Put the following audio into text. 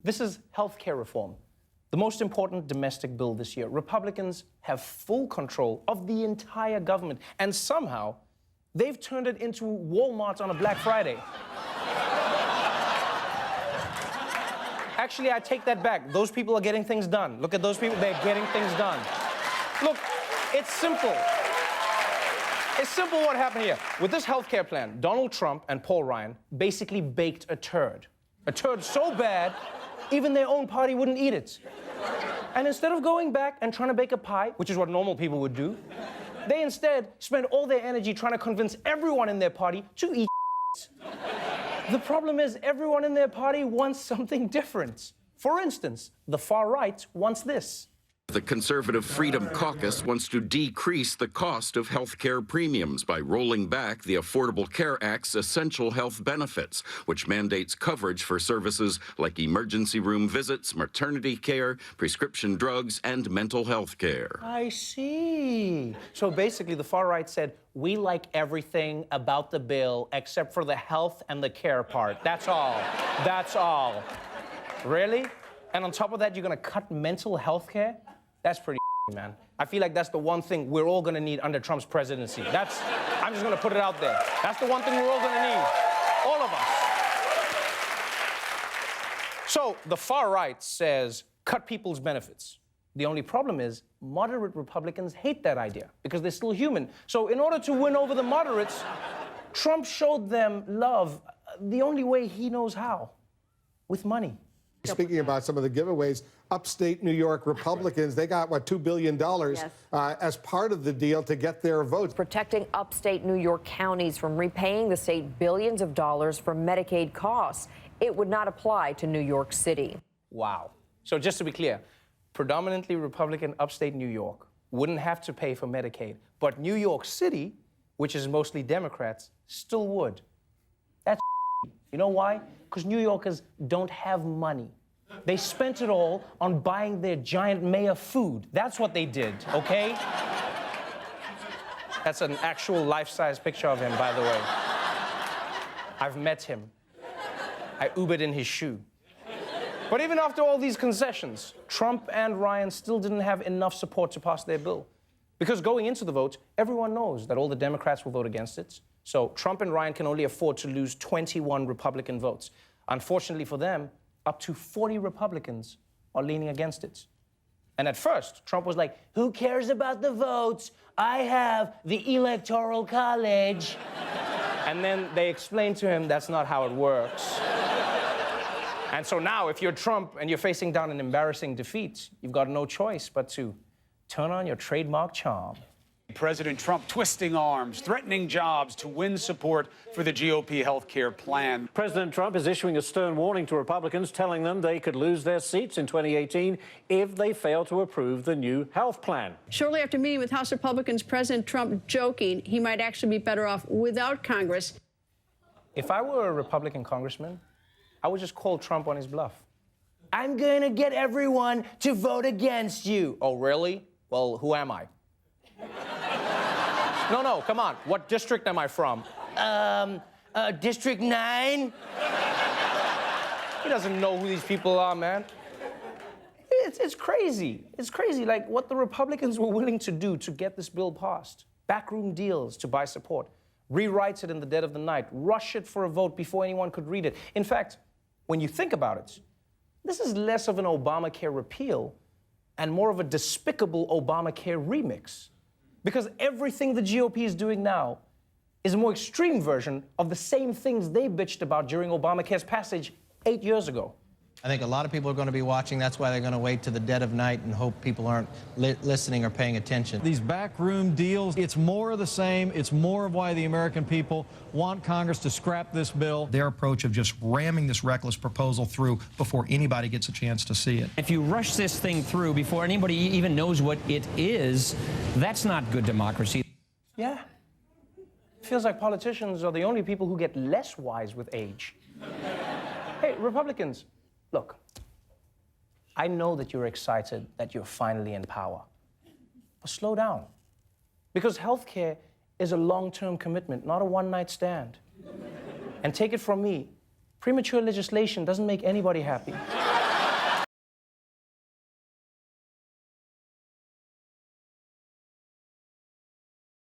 This is healthcare reform, the most important domestic bill this year. Republicans have full control of the entire government, and somehow they've turned it into Walmart on a Black Friday. Actually, I take that back. Those people are getting things done. Look at those people, they're getting things done. Look, it's simple. It's simple what happened here. With this healthcare plan, Donald Trump and Paul Ryan basically baked a turd. A turd so bad, even their own party wouldn't eat it. And instead of going back and trying to bake a pie, which is what normal people would do, they instead spent all their energy trying to convince everyone in their party to eat it. The problem is everyone in their party wants something different. For instance, the far right wants this. The Conservative Freedom Caucus wants to decrease the cost of health care premiums by rolling back the Affordable Care Act's essential health benefits, which mandates coverage for services like emergency room visits, maternity care, prescription drugs, and mental health care. I see. So basically, the far right said, we like everything about the bill except for the health and the care part. That's all. That's all. Really? And on top of that, you're going to cut mental health care? That's pretty man. I feel like that's the one thing we're all gonna need under Trump's presidency. I'm just gonna put it out there. That's the one thing we're all gonna need. All of us. So the far right says, cut people's benefits. The only problem is, moderate Republicans hate that idea because they're still human. So in order to win over the moderates, Trump showed them love the only way he knows how, with money. Speaking about some of the giveaways, upstate New York Republicans, they got, what, $2 billion as part of the deal to get their votes. Protecting upstate New York counties from repaying the state billions of dollars for Medicaid costs. It would not apply to New York City. Wow. So just to be clear, predominantly Republican upstate New York wouldn't have to pay for Medicaid, but New York City, which is mostly Democrats, still would. That's you know why? Because New Yorkers don't have money. They spent it all on buying their giant mayor food. That's what they did, okay? That's an actual life-size picture of him, by the way. I've met him. I Ubered in his shoe. But even after all these concessions, Trump and Ryan still didn't have enough support to pass their bill. Because going into the vote, everyone knows that all the Democrats will vote against it. So Trump and Ryan can only afford to lose 21 Republican votes. Unfortunately for them, up to 40 Republicans are leaning against it. And at first, Trump was like, who cares about the votes? I have the Electoral College. And then they explained to him that's not how it works. And so now, if you're Trump and you're facing down an embarrassing defeat, you've got no choice but to turn on your trademark charm. President Trump twisting arms, threatening jobs to win support for the GOP health care plan. President Trump is issuing a stern warning to Republicans, telling them they could lose their seats in 2018 if they fail to approve the new health plan. Shortly after meeting with House Republicans, President Trump joking he might actually be better off without Congress. If I were a Republican congressman, I would just call Trump on his bluff. I'm going to get everyone to vote against you. Oh, really? Well, who am I? No, come on. What district am I from? District 9? He doesn't know who these people are, man. It's crazy. It's crazy, like what the Republicans were willing to do to get this bill passed. Backroom deals to buy support. Rewrites it in the dead of the night. Rush it for a vote before anyone could read it. In fact, when you think about it, this is less of an Obamacare repeal and more of a despicable Obamacare remix. Because everything the GOP is doing now is a more extreme version of the same things they bitched about during Obamacare's passage 8 years ago. I think a lot of people are going to be watching. That's why they're going to wait to the dead of night and hope people aren't listening or paying attention. These backroom deals, it's more of the same. It's more of why the American people want Congress to scrap this bill. Their approach of just ramming this reckless proposal through before anybody gets a chance to see it. If you rush this thing through before anybody even knows what it is, that's not good democracy. Yeah. It feels like politicians are the only people who get less wise with age. Hey, Republicans. Look, I know that you're excited that you're finally in power, but slow down. Because healthcare is a long-term commitment, not a one-night stand. And take it from me, premature legislation doesn't make anybody happy.